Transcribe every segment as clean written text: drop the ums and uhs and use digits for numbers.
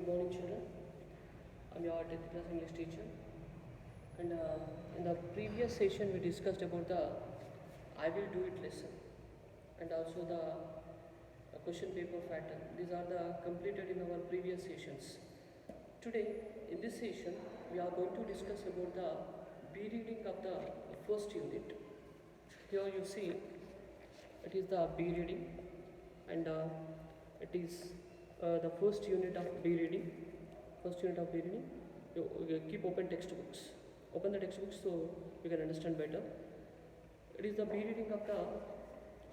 Good morning, children. I'm your 10th class English teacher. And in the previous session, we discussed about the I will do it lesson and also the question paper pattern. These are the completed in our previous sessions. Today, in this session, we are going to discuss about the B reading of the first unit. Here you see it is the B reading, and it is the first unit of B reading. First unit of B reading. You keep open textbooks. Open the textbooks so you can understand better. It is the B reading of the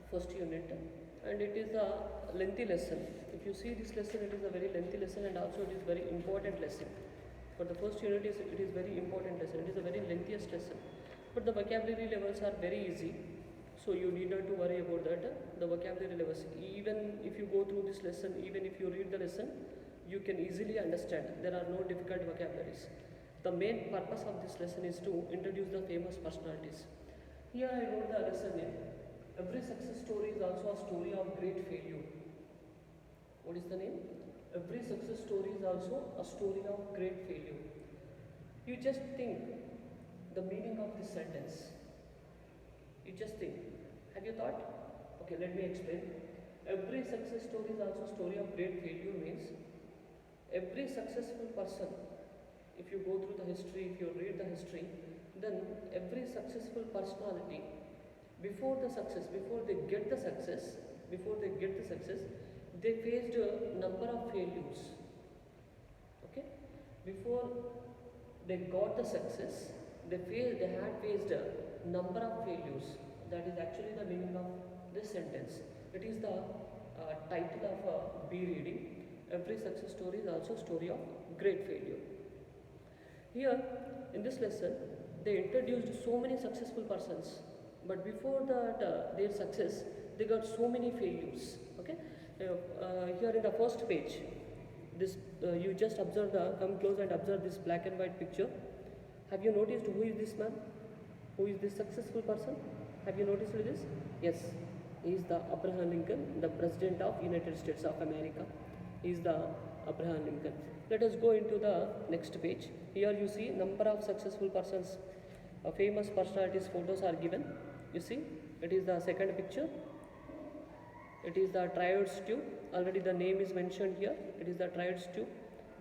first unit, and it is a lengthy lesson. If you see this lesson, it is a very lengthy lesson, and also it is very important lesson. For the first unit, it is very important lesson. It is a very lengthiest lesson, but the vocabulary levels are very easy. So you need not to worry about that. The vocabulary levels, even if you go through this lesson, even if you read the lesson, you can easily understand. There are no difficult vocabularies. The main purpose of this lesson is to introduce the famous personalities. Here I wrote the lesson name. Every success story is also a story of great failure. What is the name? Every success story is also a story of great failure. You just think the meaning of this sentence. You just think. Have you thought? Okay, let me explain. Every success story is also story of great failure means every successful person, if you go through the history, if you read the history, then every successful personality, before the success, before they get the success, they faced a number of failures. Okay? Before they got the success, they had faced a number of failures. That is actually the meaning of this sentence. It is the title of B reading. Every success story is also story of great failure. Here, in this lesson, they introduced so many successful persons, but before that, their success, they got so many failures. Okay, here in the first page, this you just observe come close and observe this black and white picture. Have you noticed who is this man? Who is this successful person? Have you noticed this? Yes, he is the Abraham Lincoln, the President of United States of America. He is the Abraham Lincoln. Let us go into the next page. Here you see number of successful persons, famous personalities photos are given. You see, it is the second picture. It is the Triod's tube. Already the name is mentioned here. It is the Triod's tube.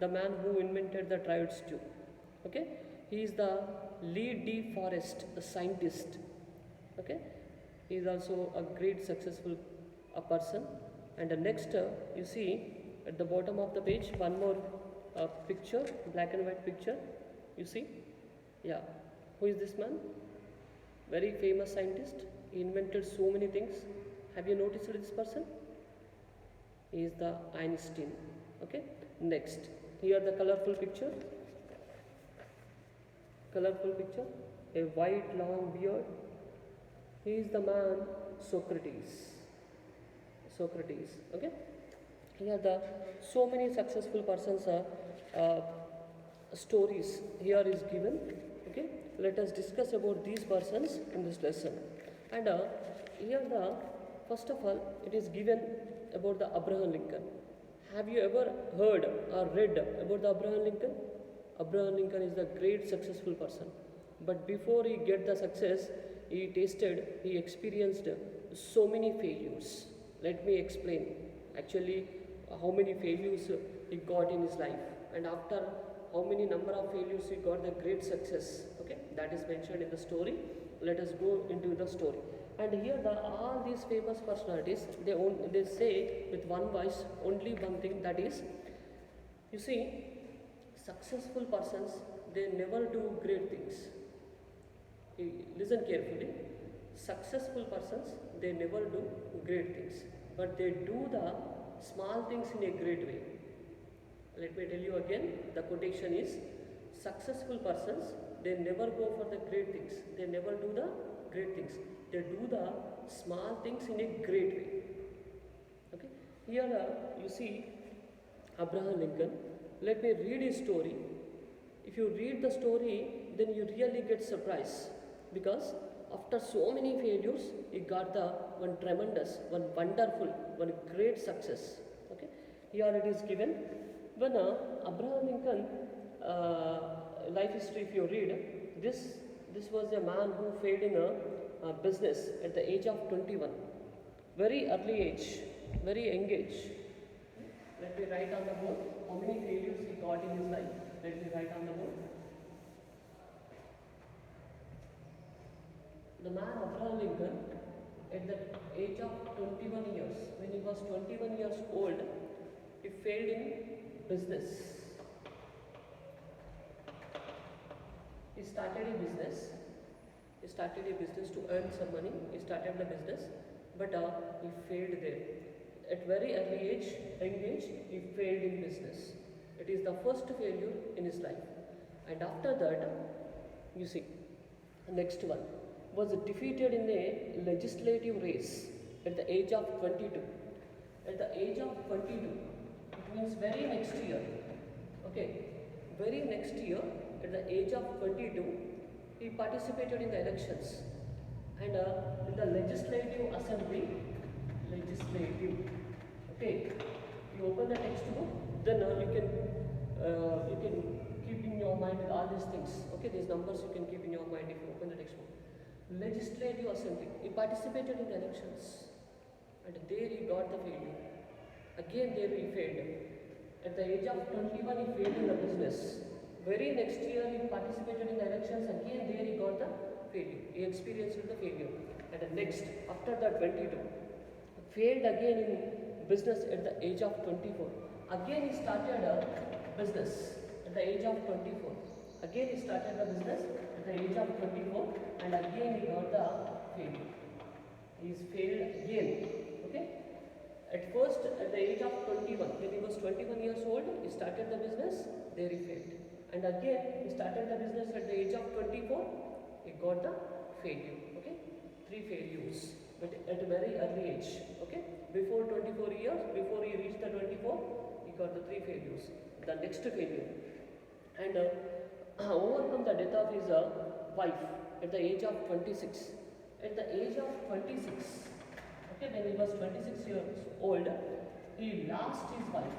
The man who invented the Triod's tube. Okay, he is the Lee De Forest, a scientist. Okay, he is also a great successful person. And the next, you see at the bottom of the page, one more picture, black and white picture. You see, yeah, who is this man? Very famous scientist. He invented so many things. Have you noticed this person? He is the Einstein. Okay, next, here the colorful picture. Colorful picture, a white long beard. He is the man Socrates. Socrates. Okay. Here the so many successful persons stories here is given. Okay. Let us discuss about these persons in this lesson. And here the first of all it is given about the Abraham Lincoln. Have you ever heard or read about the Abraham Lincoln? Abraham Lincoln is the great successful person, but before he get the success, he experienced so many failures. Let me explain actually how many failures he got in his life, and after how many number of failures he got the great success. Okay, that is mentioned in the story. Let us go into the story. And here all these famous personalities, they say with one voice only one thing, that is, you see, successful persons, they never do great things. Listen carefully. Successful persons, they never do great things, but they do the small things in a great way. Let me tell you again, the quotation is, successful persons, they never go for the great things. They never do the great things. They do the small things in a great way. Okay. Here you see Abraham Lincoln. Let me read his story. If you read the story, then you really get surprised, because after so many failures, he got the one tremendous, one wonderful, one great success. Okay, here it is given. Even Abraham Lincoln life history, if you read, this was a man who failed in a business at the age of 21. Very early age, very young age. Let me write on the board how many failures he got in his life. Let me write on the board. The man Abraham Lincoln, at the age of 21 years, when he was 21 years old, he failed in business. He started a business. He started a business to earn some money. He started the business, but he failed there. At very early age, young age, he failed in business. It is the first failure in his life. And after that, you see, next one was defeated in a legislative race at the age of 22. At the age of 22, it means very next year. Okay, very next year, at the age of 22, he participated in the elections and in the legislative assembly. Okay, you open the textbook, then you can keep in your mind all these things. Okay, these numbers you can keep in your mind if you open the textbook. Legislative assembly. He participated in the elections, and there he got the failure. Again, there he failed. At the age of 21, he failed in the business. Very next year, he participated in the elections. Again, there he got the failure. He experienced the failure. And the next, after that 22, failed again in business at the age of 24. Again, he started a business at the age of 24. Again, he started the business at the age of 24, and again he got the failure. He is failed again. Okay. At first, at the age of 21, when he was 21 years old, he started the business. There he failed. And again, he started the business at the age of 24. He got the failure. Okay, 3 failures, but at a very early age. Okay, before 24 years, before he reached the 24, he got the 3 failures. The next failure, and overcome the death of his wife at the age of 26. At the age of 26, okay, when he was 26 years old, he lost his wife.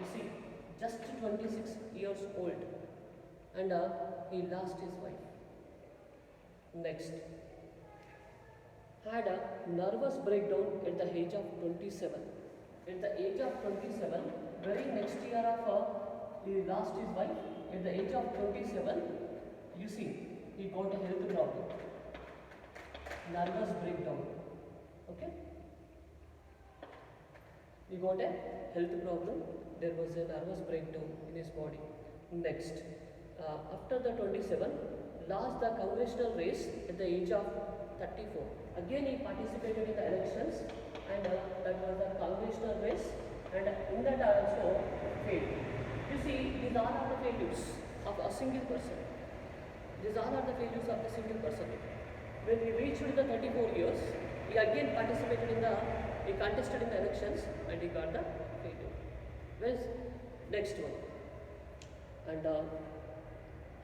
You see, just 26 years old, and he lost his wife. Next, had a nervous breakdown at the age of 27. At the age of 27, very next year of he lost his wife. At the age of 27, you see, he got a health problem, nervous breakdown. Okay, he got a health problem. There was a nervous breakdown in his body. Next, after the 27, lost the congressional race at the age of 34. Again, he participated in the elections, and that was the congressional race, and in that also failed. You see, these all are the failures of a single person. These all are the failures of a single person. When he reached the 34 years, he again participated in he contested in the elections, and he got the failure. Where's next one? And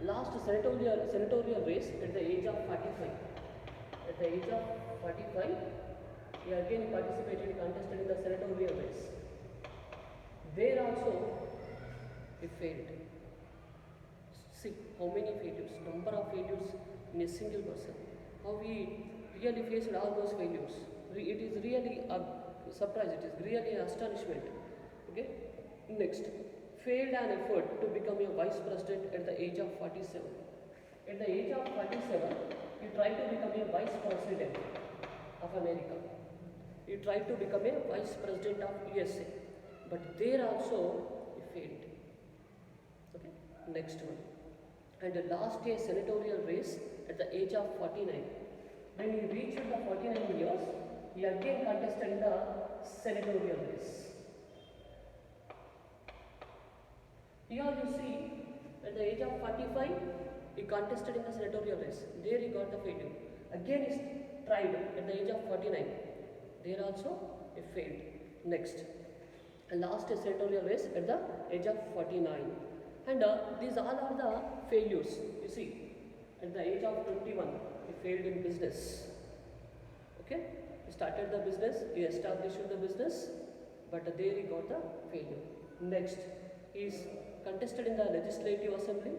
last senatorial race at the age of 45. At the age of 45, he again participated, contested in the senatorial race. There also he failed. See how many failures, number of failures in a single person. How he really faced all those failures. It is really a surprise, it is really an astonishment. Okay? Next, failed an effort to become a vice president at the age of 47. At the age of 47, he tried to become a vice president of America. He tried to become a vice president of USA, but there also he failed. Okay, next one. And the last year senatorial race at the age of 49. When he reached the 49 years, he again contested in the senatorial race. Here you see, at the age of 45, he contested in the senatorial race. There he got the failure. Again he tried at the age of 49. There also he failed. Next, last senatorial race at the age of 49. And these all are the failures. You see, at the age of 21, he failed in business. Okay, he started the business, he established the business, but there he got the failure. Next, he is contested in the legislative assembly.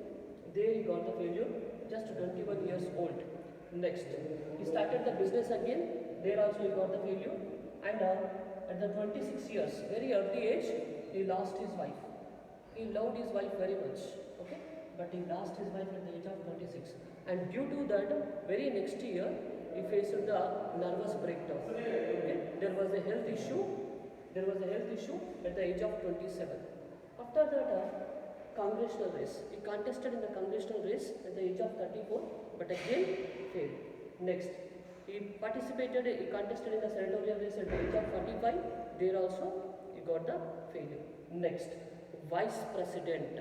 There he got the failure, just 21 years old. Next, he started the business again. There also he got the failure. And at the 26 years, very early age, he lost his wife. He loved his wife very much, okay? But he lost his wife at the age of 26. And due to that, very next year, he faced the nervous breakdown. Okay? There was a health issue. There was a health issue at the age of 27. After that, congressional race. He contested in the congressional race at the age of 34, but again failed. Next, he participated, he contested in the senatorial race at the age of 45. There also he got the failure. Next, vice president.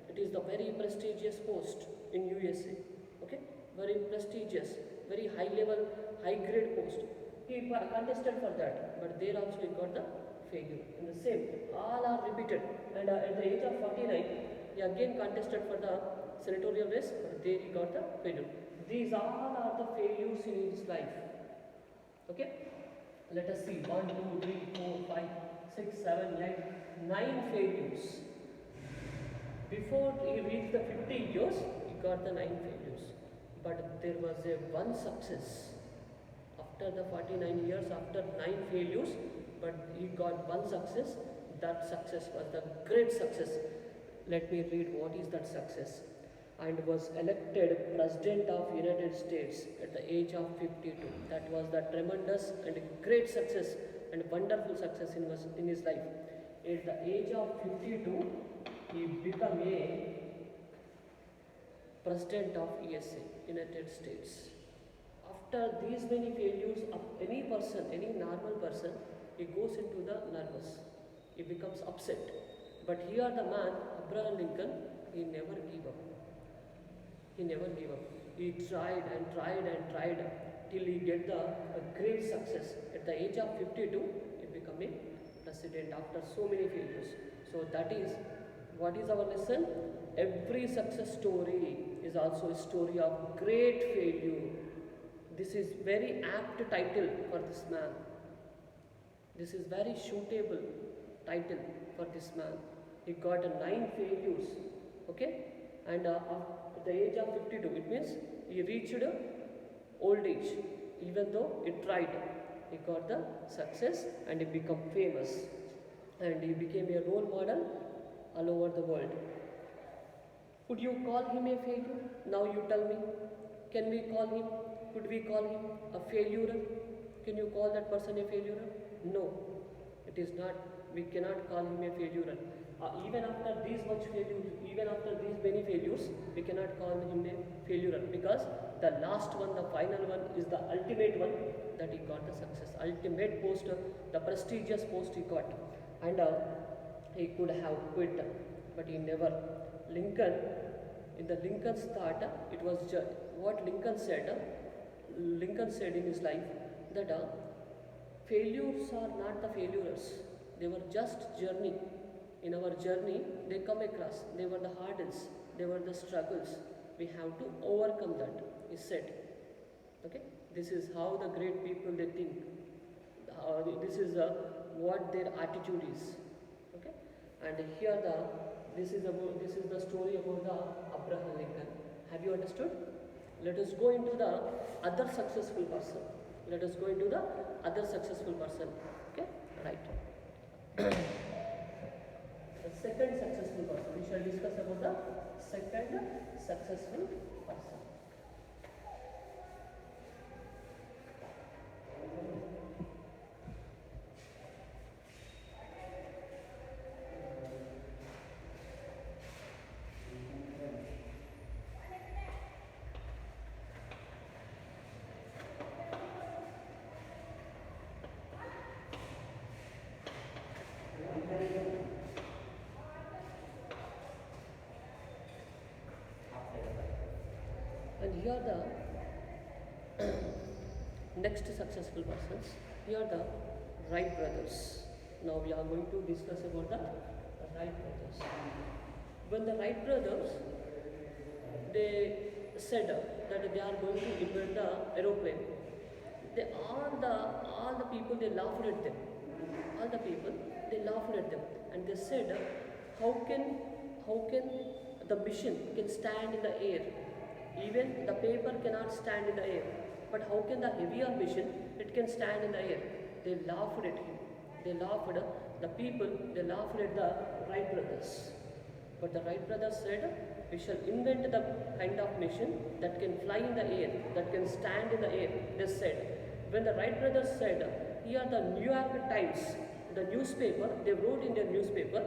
It is the very prestigious post in USA. Okay, very prestigious, very high level, high grade post. He contested for that, but there also he got the failure. In the same, all are repeated. And at the age of 49, he again contested for the senatorial race, but there he got the failure. These all are the failures in his life. Okay, let us see 1, 2, 3, 4, 5, 6, 7, 8, 9 failures. Before he reached the 50 years, he got the 9 failures. But there was a one success. After the 49 years, after 9 failures, but he got one success. That success was the great success. Let me read what is that success. And was elected President of United States at the age of 52. That was the tremendous and great success and wonderful success in his life. At the age of 52, he became a President of USA, United States. After these many failures of any person, any normal person, he goes into the nervous. He becomes upset. But here the man, Abraham Lincoln, he never gave up. He never gave up. He tried and tried and tried till he get the great success. At the age of 52, he became a president after so many failures. So that is, what is our lesson? Every success story is also a story of great failure. This is very apt title for this man. This is very suitable title for this man. He got 9 failures, okay? And at the age of 52, it means he reached old age. Even though he tried, he got the success and he became famous. And he became a role model all over the world. Would you call him a failure? Now you tell me. Can we call him? Could we call him a failure? Can you call that person a failure? No, it is not. We cannot call him a failure. Even after these much failures, even after these many failures, we cannot call him a failure, because the last one, the final one, is the ultimate one that he got the success. Ultimate post, the prestigious post he got. And he could have quit, but he never. Lincoln, in the Lincoln's thought, it was what Lincoln said. Lincoln said in his life that failures are not the failures. They were just journey. In our journey, they come across. They were the hurdles. They were the struggles. We have to overcome that, he said. Okay? This is how the great people they think. This is what their attitude is. Okay? And here this is the story about the Abraham Lincoln. Have you understood? Let us go into the other successful person. Let us go into the other successful person. Okay? Right. The second successful person. We shall discuss about the second successful person. And here the next successful persons. Here the Wright brothers. Now we are going to discuss about the Wright brothers. When the Wright brothers, they said that they are going to invent the aeroplane. All the people, they laughed at them. All the people, they laughed at them and they said, how can the mission can stand in the air? Even the paper cannot stand in the air. But how can the heavier mission, it can stand in the air? They laughed at him. They laughed at the people, they laughed at the Wright brothers. But the Wright brothers said, we shall invent the kind of machine that can fly in the air, that can stand in the air. They said. When the Wright brothers said, here the New York Times, the newspaper, they wrote in their newspaper,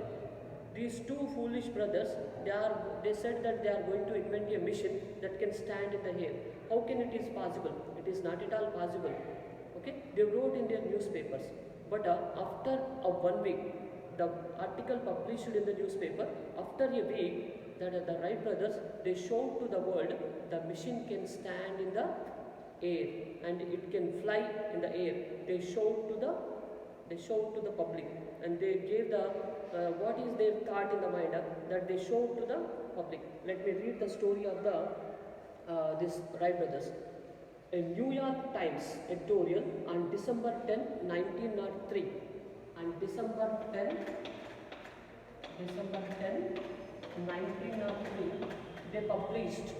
these two foolish brothers, they said that they are going to invent a machine that can stand in the air. How can it is possible? It is not at all possible. Okay, they wrote in their newspapers. But after 1 week, the article published in the newspaper, after a week, that the Wright brothers, they showed to the world the machine can stand in the air and it can fly in the air. They showed to the public, and they gave the what is their thought in the mind that they showed to the public. Let me read the story of the this Wright brothers. A New York Times editorial on December 10, 1903. On December 10, 1903, they published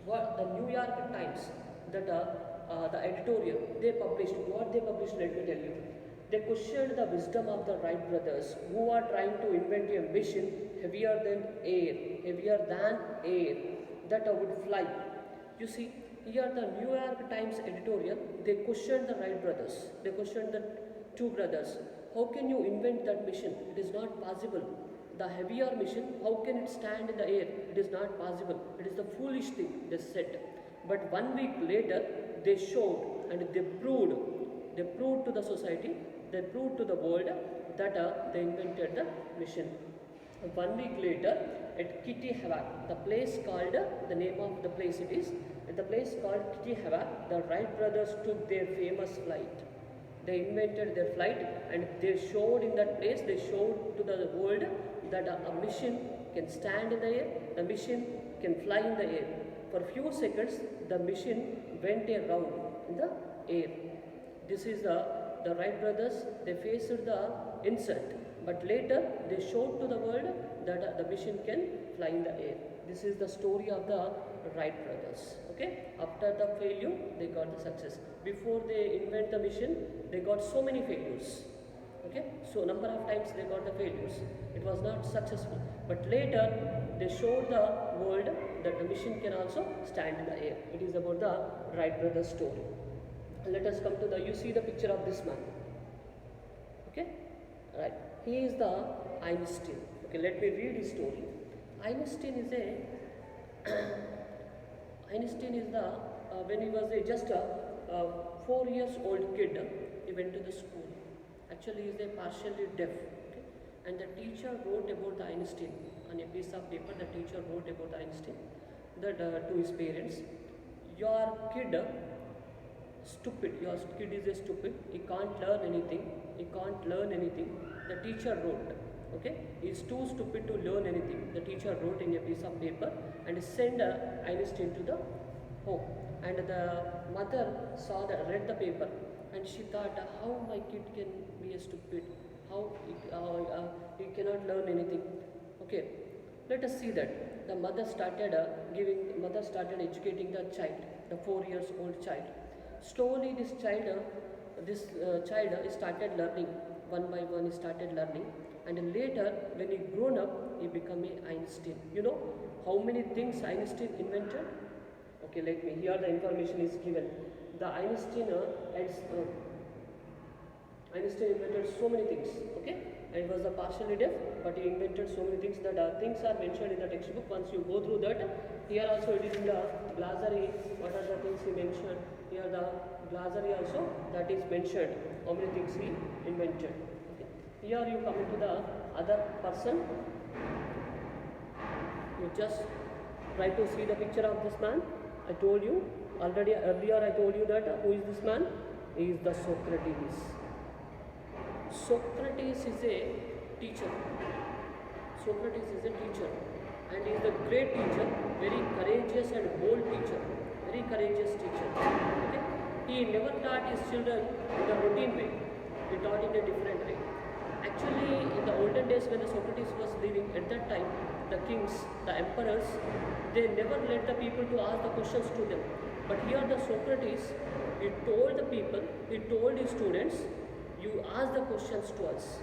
what the New York Times, that the editorial, they published, what they published, let me tell you. They questioned the wisdom of the Wright brothers, who are trying to invent a machine heavier than air, that would fly. You see, here the New York Times editorial, they questioned the Wright brothers, they questioned the two brothers. How can you invent that machine? It is not possible. The heavier machine, how can it stand in the air? It is not possible. It is the foolish thing, they said. But 1 week later, they showed and they proved to the society, they proved to the world that they invented the machine. 1 week later, at Kitty Hawk, the place called, the name of the place it is, at the place called Kitty Hawk, the Wright brothers took their famous flight. They invented their flight and they showed in that place, they showed to the world that a machine can stand in the air, the machine can fly in the air. For few seconds, the machine went a round in the air. This is the Wright brothers, they faced the insult. But later, they showed to the world that the machine can fly in the air. This is the story of the Wright brothers. Okay? After the failure, they got the success. Before they invent the machine, they got so many failures. Okay? So number of times they got the failures. It was not successful. But later, they showed the world that the machine can also stand in the air. It is about the Wright brothers story. Let us come to the, you see the picture of this man. Okay? Right. He is the Einstein. Okay, let me read his story. Einstein is when he was just a 4 years old kid, he went to the school. Actually, he is a partially deaf. Okay? And the teacher wrote about the Einstein on a piece of paper. The teacher wrote about Einstein that to his parents, your kid stupid. Your kid is a stupid. He can't learn anything. The teacher wrote. Okay, he is too stupid to learn anything. The teacher wrote in a piece of paper and sent Einstein to the home. And the mother read the paper, and she thought, how my kid can be a stupid? How he cannot learn anything? Okay, let us see that the mother started educating the child, the 4 years old child. Slowly, this child started learning. One by one, he started learning. And later, when he grown up, he became an Einstein. You know how many things Einstein invented? Okay, let me, here the information is given. The Einstein invented so many things. Okay, and he was partially deaf, but he invented so many things that things are mentioned in the textbook. Once you go through that, here also it is in the glossary. What are the things he mentioned? Here the glossary also that is mentioned. How many things he invented? Here you come into the other person. You just try to see the picture of this man. I told you already earlier. I told you that who is this man? He is the Socrates. Socrates is a teacher. Socrates is a teacher, and he is a great teacher, very courageous and bold teacher, very courageous teacher. Okay? He never taught his children in the routine way. He taught in a different way. days when the Socrates was living, at that time, the kings, the emperors, they never let the people to ask the questions to them. But here the Socrates, he told the people, he told his students, you ask the questions to us.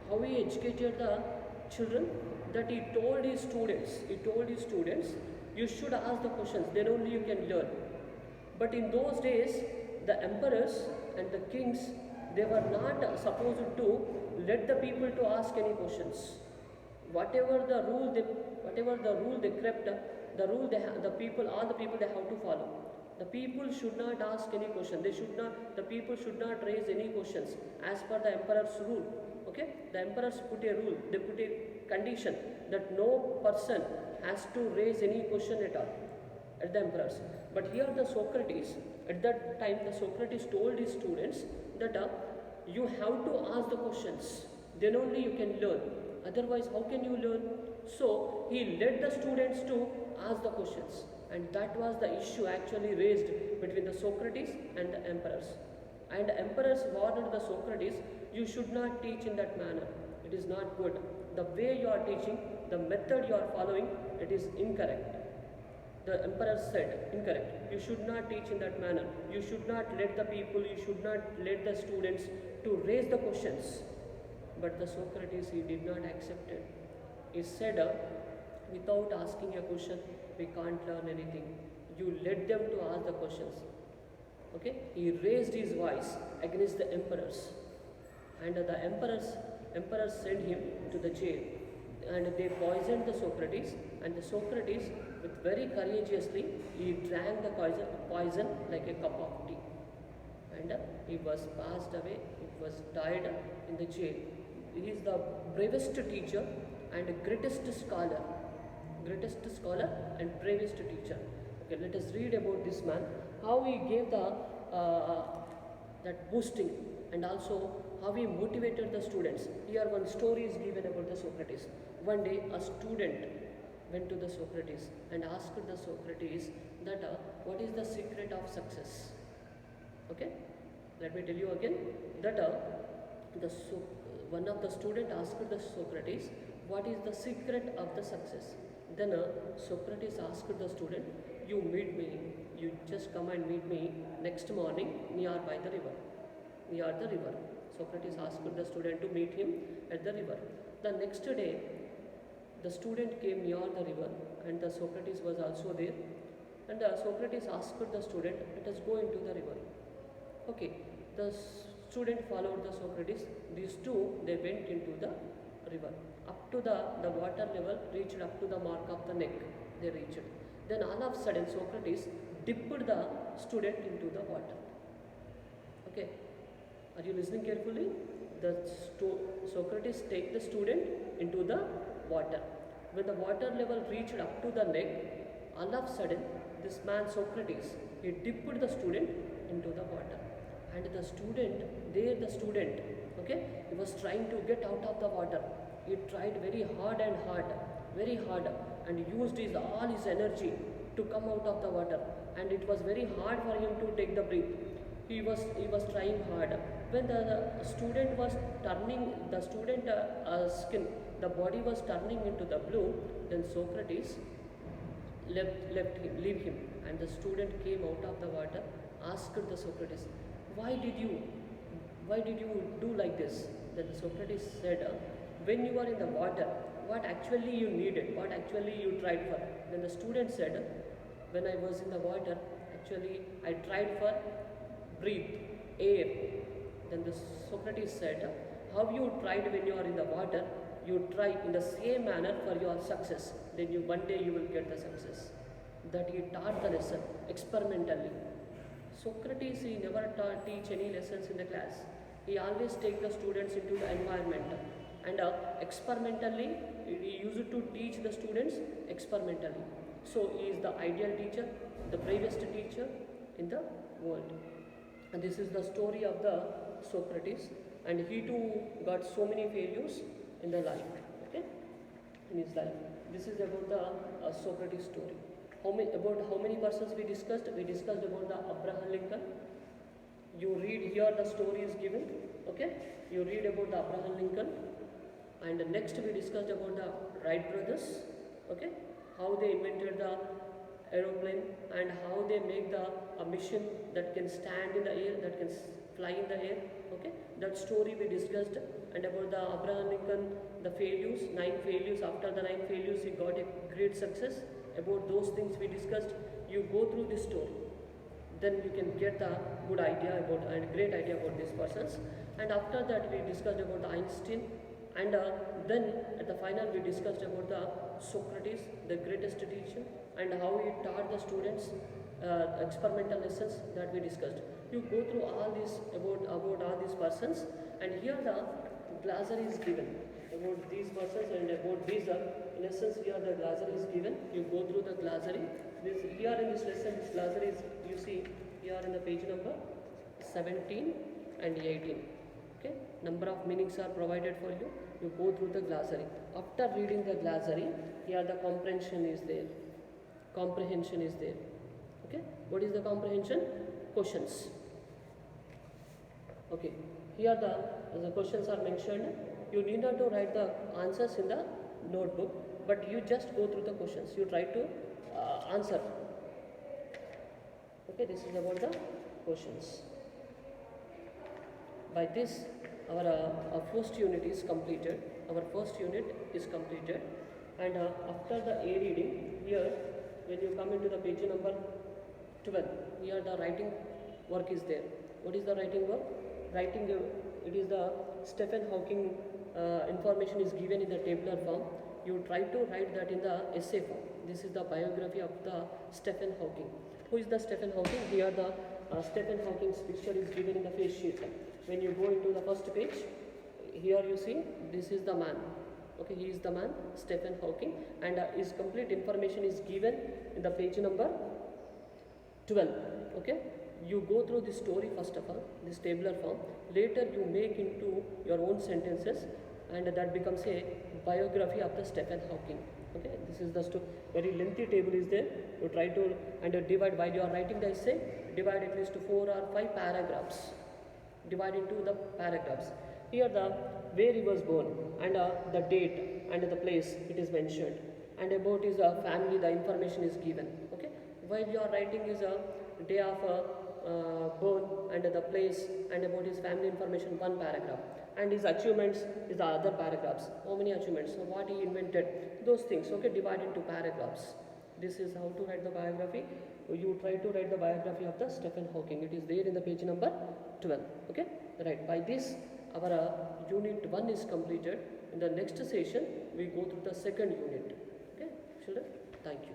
How he educated the children, that he told his students, you should ask the questions, then only you can learn. But in those days, the emperors and the kings, they were not supposed to let the people to ask any questions. Whatever the rule they kept, the people, all the people, they have to follow. The people should not ask any question. The people should not raise any questions as per the emperor's rule. Okay, the emperors put a rule. They put a condition that no person has to raise any question at all at the emperors. But here the Socrates, at that time, the Socrates told his students that you have to ask the questions. Then only you can learn. Otherwise, how can you learn? So he led the students to ask the questions, and that was the issue actually raised between the Socrates and the emperors. And the emperors warned the Socrates, you should not teach in that manner. It is not good. The way you are teaching, the method you are following, it is incorrect. The emperor said, incorrect. You should not teach in that manner. You should not let the people, you should not let the students to raise the questions. But the Socrates, he did not accept it. He said, without asking a question, we can't learn anything. You let them to ask the questions. Okay? He raised his voice against the emperors. And the emperors sent him to the jail. And they poisoned the Socrates. And the Socrates, with very courageously, he drank the poison like a cup of tea. And he was passed away. He was died in the jail. He is the bravest teacher and greatest scholar and bravest teacher. Okay, let us read about this man, how he gave the that boosting, and also how he motivated the students. Here one story is given about the Socrates. One day a student went to the Socrates and asked the Socrates that what is the secret of success? Okay, let me tell you again that one of the student asked the Socrates, what is the secret of the success? Then Socrates asked the student, you meet me, you just come and meet me next morning near the river. Socrates asked the student to meet him at the river. The next day, the student came near the river and the Socrates was also there. And Socrates asked the student, let us go into the river. Okay, the student followed the Socrates. These two, they went into the river. Up to the water level reached up to the mark of the neck. They reached. Then all of a sudden Socrates dipped the student into the water. Okay, are you listening carefully? Socrates take the student into the water. When the water level reached up to the neck, all of a sudden this man Socrates, he dipped the student into the water. And the student, okay, he was trying to get out of the water. He tried very hard, and used all his energy to come out of the water. And it was very hard for him to take the breath. He was trying hard. When the student was turning, the student skin, the body was turning into the blue, then Socrates leave him, and the student came out of the water, asked the Socrates, why did you do like this? Then Socrates said, when you are in the water, what actually you needed, what actually you tried for? Then the student said, when I was in the water, actually I tried for breathe, air. Then the Socrates said, how you tried when you are in the water, you try in the same manner for your success. Then one day you will get the success. That he taught the lesson experimentally. Socrates, he never teach any lessons in the class. He always take the students into the environment. And experimentally, he used to teach the students experimentally. So he is the ideal teacher, the bravest teacher in the world. And this is the story of the Socrates. And he too got so many failures in the life, okay, in his life. This is about the Socrates story. About how many persons we discussed? We discussed about the Abraham Lincoln. You read here, the story is given, okay. You read about the Abraham Lincoln. And next we discussed about the Wright brothers, okay, how they invented the aeroplane and how they make the a machine that can stand in the air, that can fly in the air, okay. That story we discussed. And about the Abraham Lincoln, the failures, 9 failures. After the 9 failures he got a great success. About those things we discussed. You go through this story, then you can get the good idea about and great idea about these persons. And after that we discussed about the Einstein. And then at the final we discussed about the Socrates, the greatest teacher, and how he taught the students experimental lessons that we discussed. You go through all this about all these persons. And here the glossary is given about these persons and about these lessons. Here the glossary is given. You go through the glossary. This here in this lesson, this glossary is, you see here in the page number 17 and 18. Okay, number of meanings are provided for you. You go through the glossary. After reading the glossary, here the comprehension is there. Comprehension is there. Okay, what is the comprehension? Questions. Okay, here the questions are mentioned. You need not to write the answers in the notebook, but you just go through the questions. You try to answer. Okay, this is about the questions. By this, our first unit is completed. Our first unit is completed. And after the A reading, here when you come into the page number 12, here the writing work is there. What is the writing work? Writing, it is the Stephen Hawking information is given in the tabular form. You try to write that in the essay form. This is the biography of the Stephen Hawking. Who is the Stephen Hawking? Here the Stephen Hawking's picture is given in the face sheet. When you go into the first page, here you see this is the man. Okay, he is the man, Stephen Hawking, and his complete information is given in the page number 12. Okay, you go through this story first of all, this tabular form. Later you make into your own sentences, and that becomes a biography of the Stephen Hawking. Okay, this is the very lengthy table is there. You try to divide while you are writing the essay. Divide at least 4 or 5 paragraphs. Divide into the paragraphs. Here the where he was born and the date and the place it is mentioned, and about his family the information is given. Okay, while you are writing his day of born and the place and about his family information, one paragraph, and his achievements is the other paragraphs. How many achievements? So what he invented, those things. Okay, divide into paragraphs. This is how to write the biography. You try to write the biography of the Stephen Hawking. It is there in the page number 12. Okay, right. By this, our unit 1 is completed. In the next session, we go through the second unit. Okay, children. Thank you.